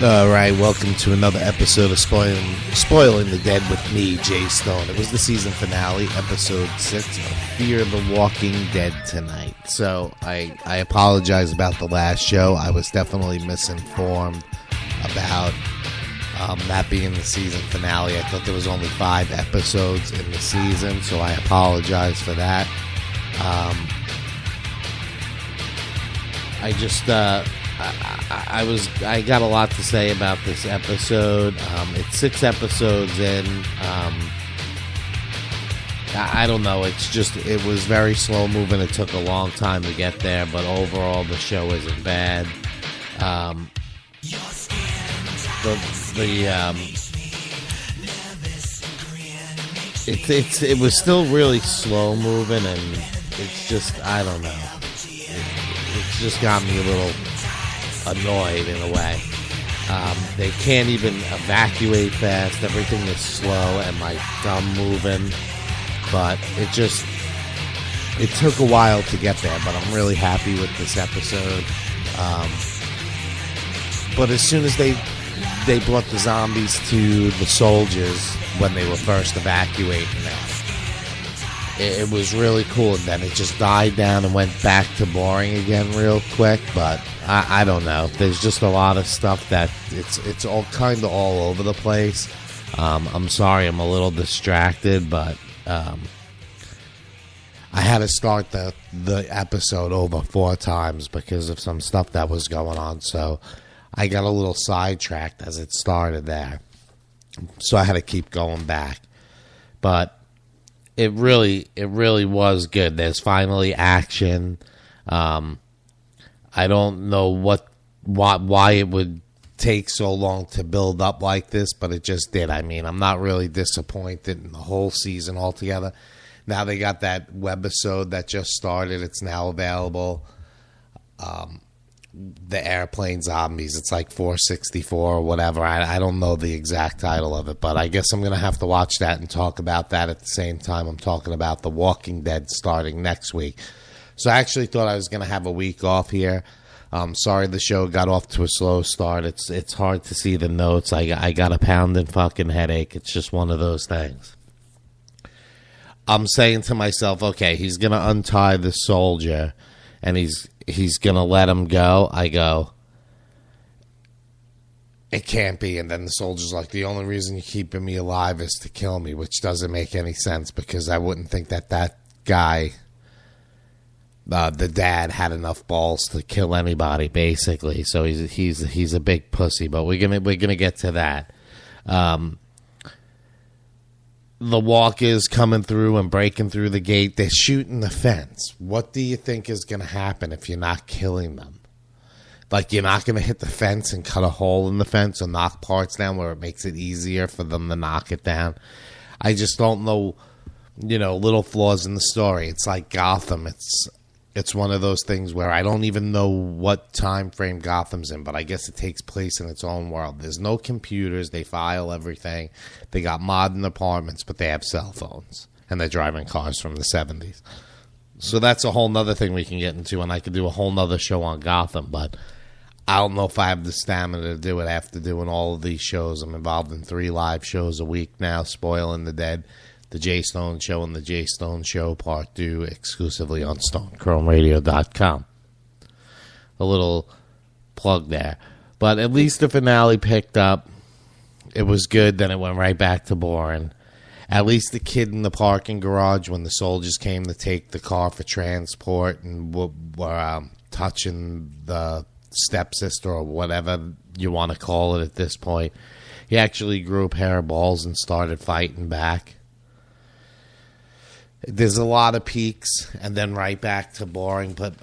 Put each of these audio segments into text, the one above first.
All right, welcome to another episode of Spoiling the Dead with me, Jay Stone. It was the season finale, episode 6 of Fear the Walking Dead tonight. So I apologize about the last show. I was definitely misinformed about that being the season finale. I thought there was only 5 episodes in the season, so I apologize for that. I got a lot to say about this episode. It's 6 episodes in. I don't know. It was very slow moving. It took a long time to get there, but overall the show isn't bad. It was still really slow moving, and it's just, I don't know. It's just got me a little annoyed in a way. They can't even evacuate fast. Everything is slow and like dumb moving, but it took a while to get there, but I'm really happy with this episode. But as soon as they brought the zombies to the soldiers when they were first evacuating them, it was really cool, and then it just died down and went back to boring again real quick. But I don't know. There's just a lot of stuff that it's all kind of all over the place. I'm sorry, I'm a little distracted, but I had to start the episode over 4 times because of some stuff that was going on. So I got a little sidetracked as it started there. So I had to keep going back. But it really was good. There's finally action. I don't know why it would take so long to build up like this, but it just did. I mean, I'm not really disappointed in the whole season altogether. Now they got that webisode that just started. It's now available. The Airplane Zombies. It's like 464 or whatever. I don't know the exact title of it, but I guess I'm going to have to watch that and talk about that at the same time I'm talking about The Walking Dead starting next week. So I actually thought I was going to have a week off here. Sorry the show got off to a slow start. It's hard to see the notes. I got a pounding fucking headache. It's just one of those things. I'm saying to myself, okay, he's going to untie the soldier and he's going to let him go. I go, it can't be. And then the soldier's like, the only reason you're keeping me alive is to kill me, which doesn't make any sense because I wouldn't think that guy, the dad, had enough balls to kill anybody, basically. So he's a big pussy, but we're gonna get to that. The walkers coming through and breaking through the gate. They're shooting the fence. What do you think is going to happen if you're not killing them? Like, you're not going to hit the fence and cut a hole in the fence or knock parts down where it makes it easier for them to knock it down. I just don't know, little flaws in the story. It's like Gotham. It's one of those things where I don't even know what time frame Gotham's in, but I guess it takes place in its own world. There's no computers. They file everything. They got modern apartments, but they have cell phones, and they're driving cars from the 70s. So that's a whole nother thing we can get into, and I could do a whole nother show on Gotham, but I don't know if I have the stamina to do it after doing all of these shows. I'm involved in 3 live shows a week now, Spoiling the Dead, The Jay Stone Show, and The Jay Stone Show Part 2, exclusively on StoneChromeRadio.com. A little plug there. But at least the finale picked up. It was good, then it went right back to boring. At least the kid in the parking garage, when the soldiers came to take the car for transport and were touching the stepsister or whatever you want to call it at this point, he actually grew a pair of balls and started fighting back. There's a lot of peaks and then right back to boring, but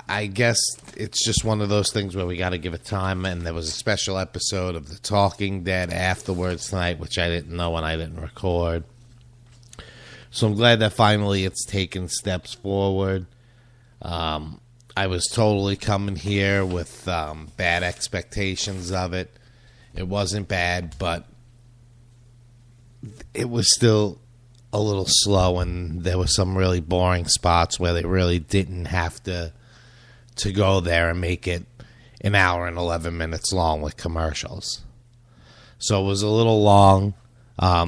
I guess it's just one of those things where we got to give it time. And there was a special episode of The Talking Dead afterwards tonight, which I didn't know and I didn't record. So I'm glad that finally it's taken steps forward. I was totally coming here with bad expectations of it. It wasn't bad, but it was still a little slow, and there were some really boring spots where they really didn't have to go there and make it an hour and 11 minutes long with commercials. So it was a little long.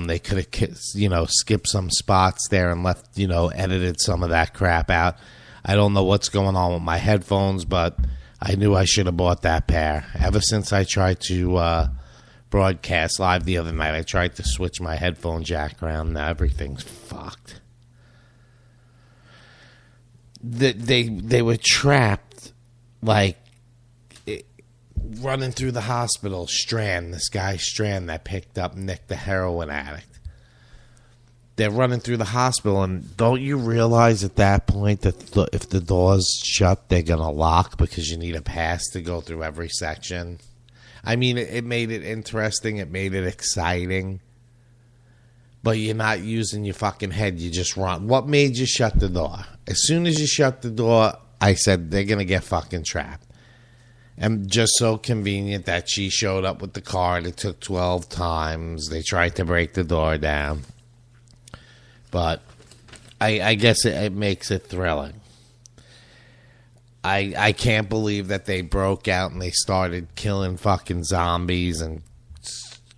They could have, skipped some spots there and left, edited some of that crap out. I don't know what's going on with my headphones, but I knew I should have bought that pair. Ever since I tried to broadcast live the other night, I tried to switch my headphone jack around. Now everything's fucked. They were trapped, like, running through the hospital. This guy Strand that picked up Nick, the heroin addict. They're running through the hospital, and don't you realize at that point that if the door's shut, they're going to lock because you need a pass to go through every section? I mean, it made it interesting. It made it exciting. But you're not using your fucking head. You just run. What made you shut the door? As soon as you shut the door, I said, they're going to get fucking trapped. And just so convenient that she showed up with the card. It took 12 times. They tried to break the door down. But I guess it makes it thrilling. I can't believe that they broke out and they started killing fucking zombies and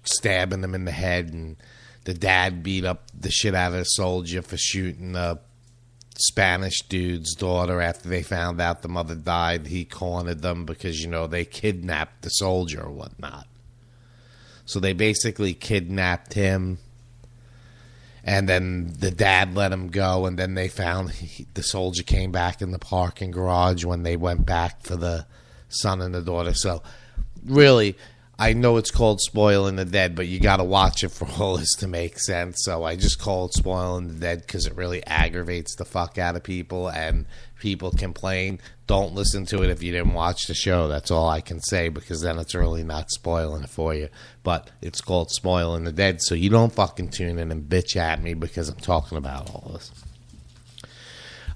stabbing them in the head. And the dad beat up the shit out of a soldier for shooting the Spanish dude's daughter after they found out the mother died. He cornered them because, they kidnapped the soldier or whatnot. So they basically kidnapped him. And then the dad let him go, and then they found the soldier came back in the parking garage when they went back for the son and the daughter. So, really, I know it's called Spoiling the Dead, but you got to watch it for all this to make sense. So I just call it Spoiling the Dead because it really aggravates the fuck out of people, and people complain. Don't listen to it if you didn't watch the show. That's all I can say, because then it's really not spoiling it for you. But it's called Spoiling the Dead, so you don't fucking tune in and bitch at me because I'm talking about all this.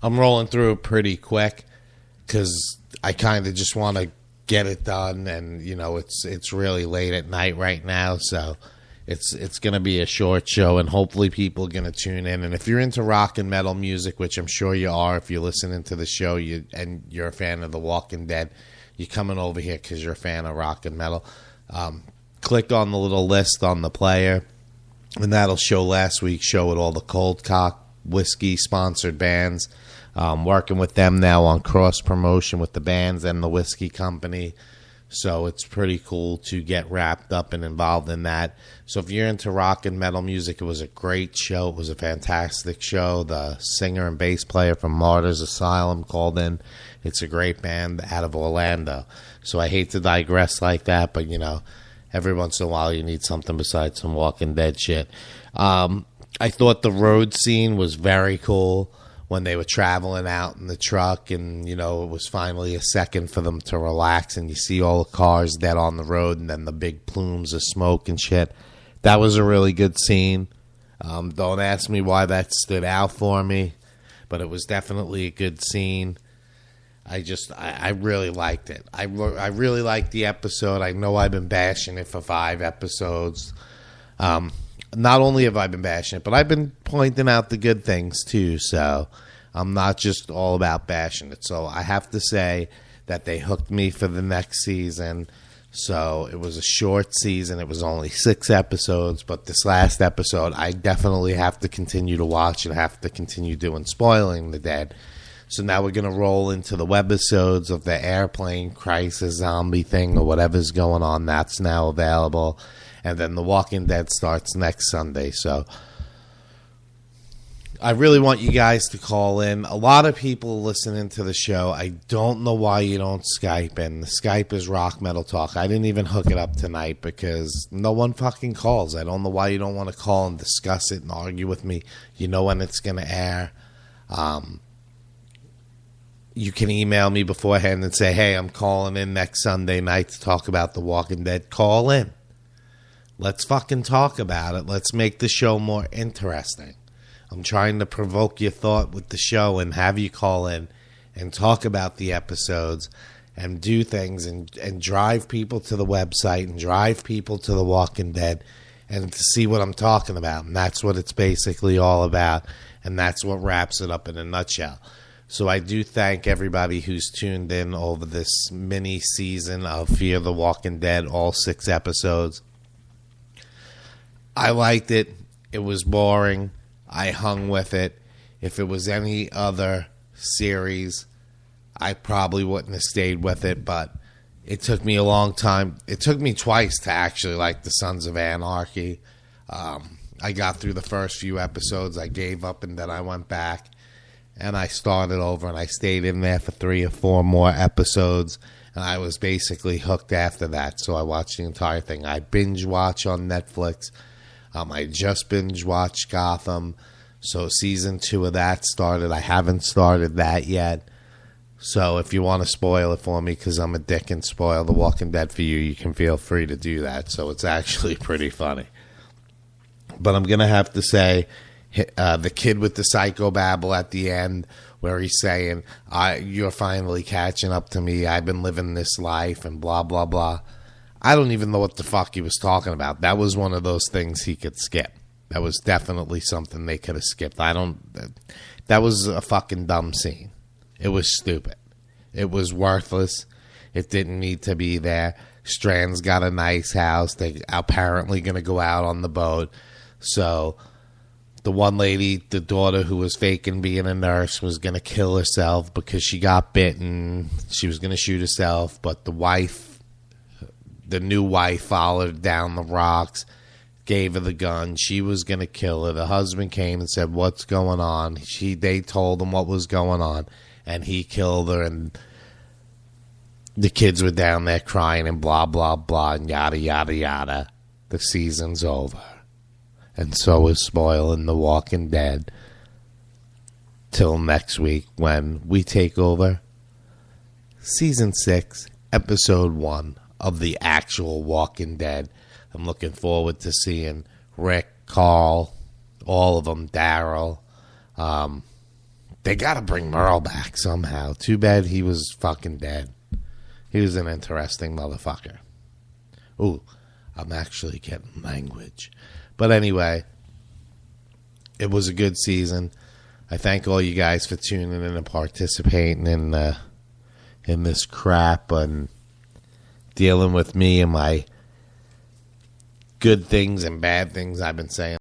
I'm rolling through it pretty quick because I kind of just want to get it done, and it's really late at night right now, so it's going to be a short show, and hopefully people are going to tune in. And if you're into rock and metal music, which I'm sure you are, if you're listening to the show and you're a fan of The Walking Dead, you're coming over here because you're a fan of rock and metal. Click on the little list on the player, and that'll show last week's show with all the Cold Cock whiskey sponsored bands. Working with them now on cross promotion with the bands and the whiskey company. So it's pretty cool to get wrapped up and involved in that. So if you're into rock and metal music, it was a great show. It was a fantastic show. The singer and bass player from Martyrs Asylum called in. It's a great band out of Orlando. So I hate to digress like that, but every once in a while you need something besides some Walking Dead shit. I thought the road scene was very cool when they were traveling out in the truck, and it was finally a second for them to relax, and you see all the cars dead on the road and then the big plumes of smoke and shit. That was a really good scene. Don't ask me why that stood out for me, but it was definitely a good scene. I really liked it. I really liked the episode. I know I've been bashing it for 5 episodes. Not only have I been bashing it, but I've been pointing out the good things too. So I'm not just all about bashing it. So I have to say that they hooked me for the next season. So it was a short season. It was only 6 episodes. But this last episode, I definitely have to continue to watch and have to continue doing Spoiling the Dead. So now we're going to roll into the webisodes of the airplane crisis zombie thing or whatever's going on. That's now available. And then The Walking Dead starts next Sunday. So I really want you guys to call in. A lot of people listening to the show, I don't know why you don't Skype in. The Skype is Rock Metal Talk. I didn't even hook it up tonight because no one fucking calls. I don't know why you don't want to call and discuss it and argue with me. You know when it's going to air. You can email me beforehand and say, hey, I'm calling in next Sunday night to talk about The Walking Dead. Call in. Let's fucking talk about it. Let's make the show more interesting. I'm trying to provoke your thought with the show and have you call in and talk about the episodes and do things and drive people to the website and drive people to The Walking Dead and to see what I'm talking about. And that's what it's basically all about. And that's what wraps it up in a nutshell. So I do thank everybody who's tuned in over this mini season of Fear the Walking Dead, all 6 episodes. I liked it. It was boring. I hung with it. If it was any other series, I probably wouldn't have stayed with it, but it took me a long time. It took me twice to actually like the Sons of Anarchy. I got through the first few episodes. I gave up, and then I went back, and I started over, and I stayed in there for 3 or 4 more episodes, and I was basically hooked after that, so I watched the entire thing. I binge watch on Netflix. I just binge watched Gotham, so season 2 of that started. I haven't started that yet, so if you want to spoil it for me, because I'm a dick and spoil The Walking Dead for you, you can feel free to do that, so it's actually pretty funny. But I'm going to have to say, the kid with the psychobabble at the end, where he's saying, you're finally catching up to me, I've been living this life, and blah, blah, blah. I don't even know what the fuck he was talking about. That was one of those things he could skip. That was definitely something they could have skipped. That was a fucking dumb scene. It was stupid. It was worthless. It didn't need to be there. Strand's got a nice house. They apparently going to go out on the boat. So the one lady, the daughter who was faking being a nurse, was going to kill herself because she got bitten. She was going to shoot herself, but the new wife followed down the rocks, gave her the gun. She was going to kill her. The husband came and said, what's going on? They told him what was going on, and he killed her, and the kids were down there crying and blah, blah, blah, and yada, yada, yada. The season's over. And so is spoiling The Walking Dead. Till next week when we take over Season 6, Episode 1 of the actual Walking Dead. I'm looking forward to seeing Rick, Carl, all of them, Daryl. They got to bring Merle back somehow. Too bad he was fucking dead. He was an interesting motherfucker. Ooh, I'm actually getting language. But anyway, it was a good season. I thank all you guys for tuning in and participating in this crap and dealing with me and my good things and bad things I've been saying.